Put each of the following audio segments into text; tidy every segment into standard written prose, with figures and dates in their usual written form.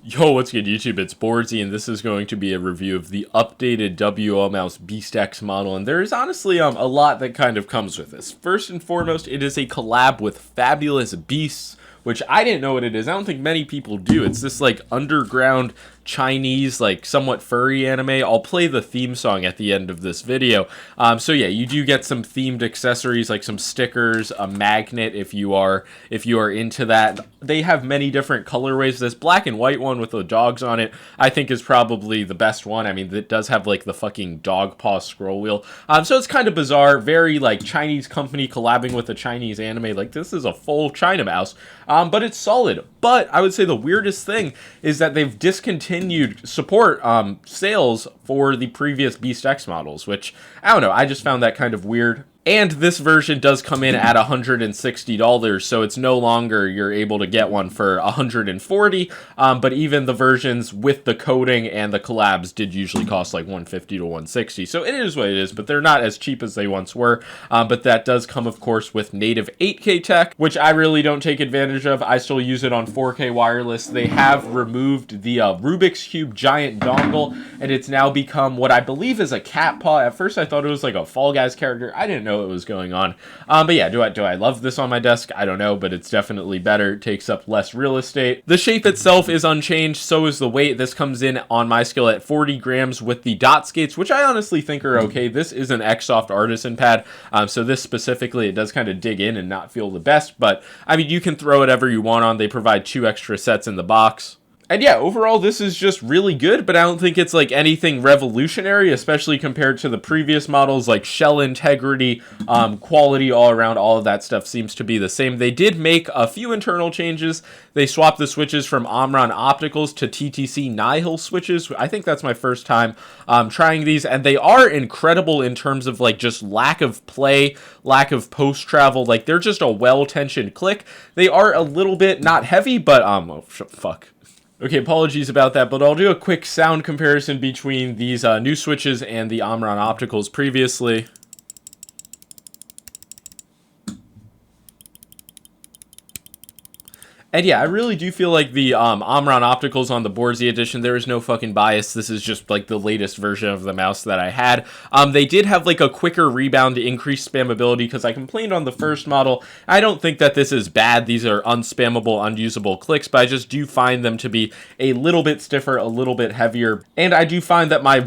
Yo, what's good, YouTube? It's boardzy, and this is going to be a review of the updated WLmouse BeastX model, and there is honestly a lot that kind of comes with this. First and foremost, it is a collab with Fabulous Beasts, which I didn't know what it is. I don't think many people do. It's this like underground Chinese, like somewhat furry anime. I'll play the theme song at the end of this video. So yeah, you do get some themed accessories like some stickers, a magnet if you are into that. They have many different colorways. This black and white one with the dogs on it, I think, is probably the best one. I mean, it does have like the fucking dog paw scroll wheel. So it's kind of bizarre, very like Chinese company collabing with a Chinese anime. Like, this is a full China mouse, but it's solid. But I would say the weirdest thing is that they've discontinued support sales for the previous BeastX models, which I don't know, I just found that kind of weird. And this version does come in at $160, so it's no longer you're able to get one for $140, but even the versions with the coding and the collabs did usually cost like $150 to $160, so it is what it is, but they're not as cheap as they once were. But that does come, of course, with native 8K tech, which I really don't take advantage of. I still use it on 4K wireless. They have removed the Rubik's Cube giant dongle, and it's now become what I believe is a cat paw. At first I thought it was like a Fall Guys character. I didn't know what was going on. But yeah, do I love this on my desk? I don't know, but it's definitely better. It takes up less real estate. The shape itself is unchanged, so is the weight. This comes in on my scale at 40 grams with the dot skates, which I honestly think are okay. This is an Xsoft Artisan pad, so this specifically, it does kind of dig in and not feel the best, but I mean, you can throw whatever you want on. They provide 2 extra sets in the box. And yeah, overall, this is just really good, but I don't think it's like anything revolutionary, especially compared to the previous models. Like shell integrity, quality all around, all of that stuff seems to be the same. They did make a few internal changes. They swapped the switches from Omron Opticals to TTC Nihil Switches. I think that's my first time trying these, and they are incredible in terms of like just lack of play, lack of post travel. Like, they're just a well-tensioned click. They are a little bit not heavy, but fuck. Okay, apologies about that, but I'll do a quick sound comparison between these new switches and the Omron Opticals previously. And yeah, I really do feel like the Omron Opticals on the boardzy edition, there is no fucking bias. This is just like the latest version of the mouse that I had. They did have like a quicker rebound to increase spammability, because I complained on the first model. I don't think that this is bad. These are unspammable, unusable clicks, but I just do find them to be a little bit stiffer, a little bit heavier. And I do find that my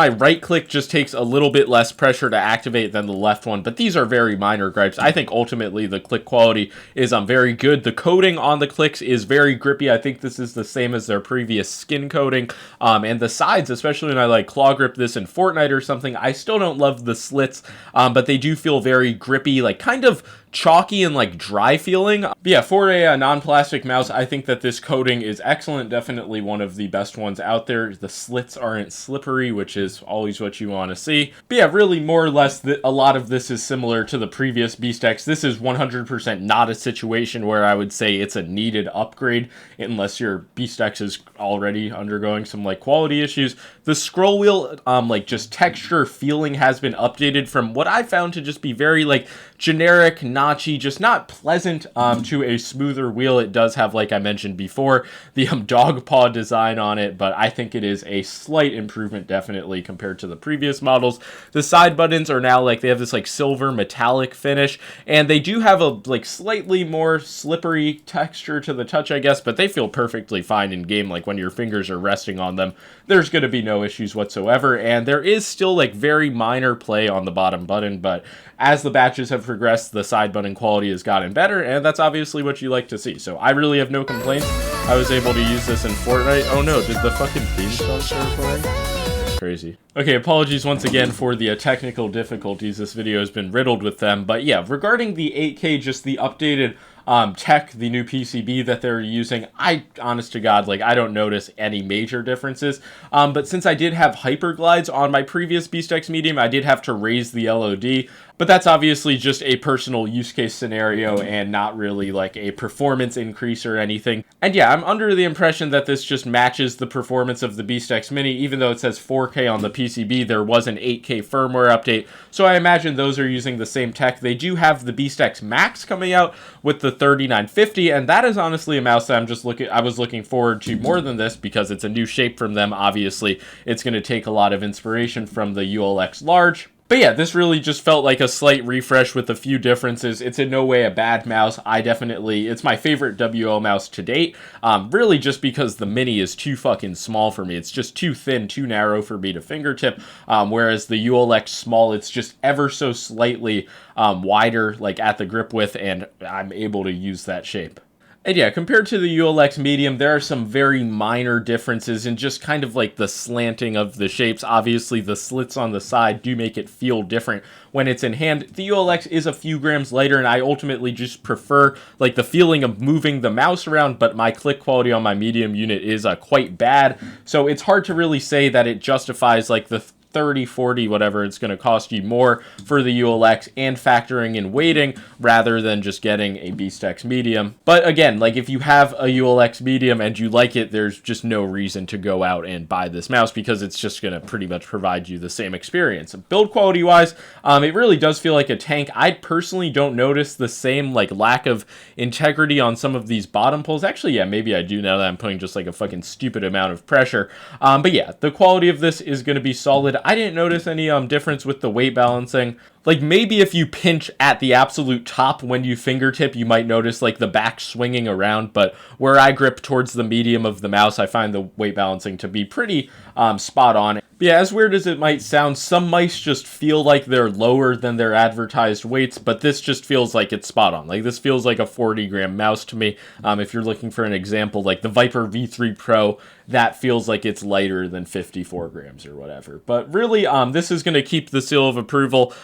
right click just takes a little bit less pressure to activate than the left one, but these are very minor gripes. I think ultimately the click quality is very good. The coating on the clicks is very grippy. I think this is the same as their previous skin coating. And the sides, especially when I like claw grip this in Fortnite or something, I still don't love the slits, but they do feel very grippy, like kind of chalky and like dry feeling. But yeah, for a non-plastic mouse, I think that this coating is excellent. Definitely one of the best ones out there. The slits aren't slippery, which is always what you want to see. But yeah, really more or less a lot of this is similar to the previous BeastX. This is 100% not a situation where I would say it's a needed upgrade, unless your BeastX is already undergoing some like quality issues. The scroll wheel, like just texture feeling has been updated from what I found to just be very like generic, notchy, just not pleasant, to a smoother wheel. It does have, like I mentioned before, the dog paw design on it, but I think it is a slight improvement definitely compared to the previous models. The side buttons are now like, they have this like silver metallic finish, and they do have a like slightly more slippery texture to the touch, I guess, but they feel perfectly fine in game. Like when your fingers are resting on them, there's going to be no issues whatsoever. And there is still like very minor play on the bottom button, but as the batches have progressed, the side button quality has gotten better, and that's obviously what you like to see. So I really have no complaints. I was able to use this in Fortnite. Oh no, did the fucking theme song start playing? That's crazy. Okay, apologies once again for the technical difficulties. This video has been riddled with them. But yeah, regarding the 8K, just the updated tech, the new PCB that they're using, honest to God, like, I don't notice any major differences. But since I did have hyperglides on my previous BeastX Medium, I did have to raise the LOD. But that's obviously just a personal use case scenario and not really like a performance increase or anything. And yeah, I'm under the impression that this just matches the performance of the BeastX Mini. Even though it says 4K on the PCB, there was an 8K firmware update. So I imagine those are using the same tech. They do have the BeastX Max coming out with the 3950, and that is honestly a mouse that I was looking forward to more than this because it's a new shape from them. Obviously, it's going to take a lot of inspiration from the ULX Large. But yeah, this really just felt like a slight refresh with a few differences. It's in no way a bad mouse. It's my favorite WLmouse to date. Really just because the Mini is too fucking small for me. It's just too thin, too narrow for me to fingertip. Whereas the ULX Small, it's just ever so slightly wider, like at the grip width, and I'm able to use that shape. And yeah, compared to the ULX Medium, there are some very minor differences in just kind of like the slanting of the shapes. Obviously, the slits on the side do make it feel different when it's in hand. The ULX is a few grams lighter, and I ultimately just prefer like the feeling of moving the mouse around, but my click quality on my medium unit is quite bad. So it's hard to really say that it justifies like the 30, 40, whatever it's going to cost you more for the ULX and factoring in weighting rather than just getting a BeastX Medium. But again, like if you have a ULX Medium and you like it, there's just no reason to go out and buy this mouse because it's just going to pretty much provide you the same experience. Build quality wise, it really does feel like a tank. I personally don't notice the same like lack of integrity on some of these bottom pulls. Actually, yeah, maybe I do now that I'm putting just like a fucking stupid amount of pressure. But yeah, the quality of this is going to be solid. I didn't notice any difference with the weight balancing. Like maybe if you pinch at the absolute top when you fingertip, you might notice like the back swinging around, but where I grip towards the medium of the mouse, I find the weight balancing to be pretty spot on. But yeah, as weird as it might sound, some mice just feel like they're lower than their advertised weights, but this just feels like it's spot on. Like this feels like a 40-gram mouse to me. If you're looking for an example, like the Viper V3 Pro, that feels like it's lighter than 54 grams or whatever. But really, this is going to keep the seal of approval.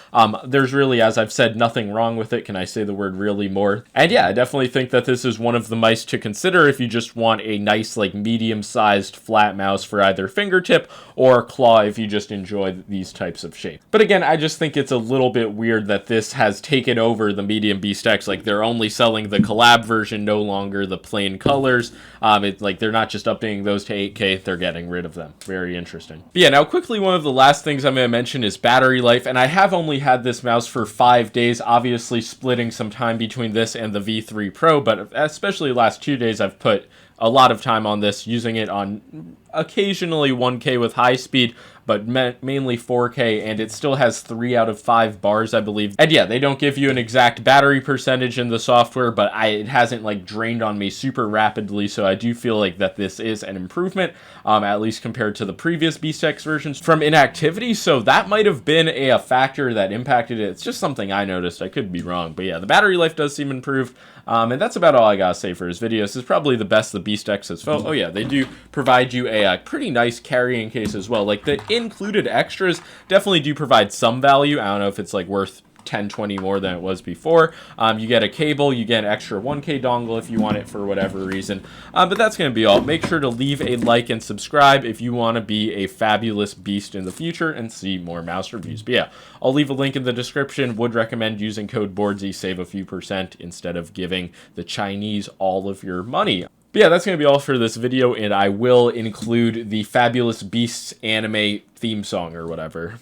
There's really, as I've said, nothing wrong with it. Can I say the word really more? And yeah, I definitely think that this is one of the mice to consider if you just want a nice, like, medium-sized flat mouse for either fingertip or claw if you just enjoy these types of shapes. But again, I just think it's a little bit weird that this has taken over the medium BeastX. Like, they're only selling the collab version, no longer the plain colors. It's like they're not just updating those to 8K, they're getting rid of them. Very interesting. But yeah, now quickly, one of the last things I'm going to mention is battery life, and I have only had this mouse for 5 days, obviously splitting some time between this and the V3 Pro, but especially the last 2 days I've put a lot of time on this, using it on occasionally 1K with high speed, but mainly 4K, and it still has 3 out of 5 bars, I believe. And yeah, they don't give you an exact battery percentage in the software, but it hasn't like drained on me super rapidly, so I do feel like that this is an improvement, at least compared to the previous BeastX versions from inactivity, so that might have been a factor that impacted it. It's just something I noticed. I could be wrong, but yeah, the battery life does seem improved. And that's about all I gotta say for his video. This is probably the best the BeastX has felt. Oh yeah, they do provide you a pretty nice carrying case as well. Like the included extras definitely do provide some value. I don't know if it's like worth 10-20 more than it was before. You get a cable, you get an extra 1K dongle if you want it for whatever reason. But that's going to be all. Make sure to leave a like and subscribe if you want to be a fabulous beast in the future and see more mouse reviews. But yeah, I'll leave a link in the description. Would recommend using code boardzy, save a few percent instead of giving the Chinese all of your money. But yeah, that's going to be all for this video, and I will include the Fabulous Beasts anime theme song or whatever.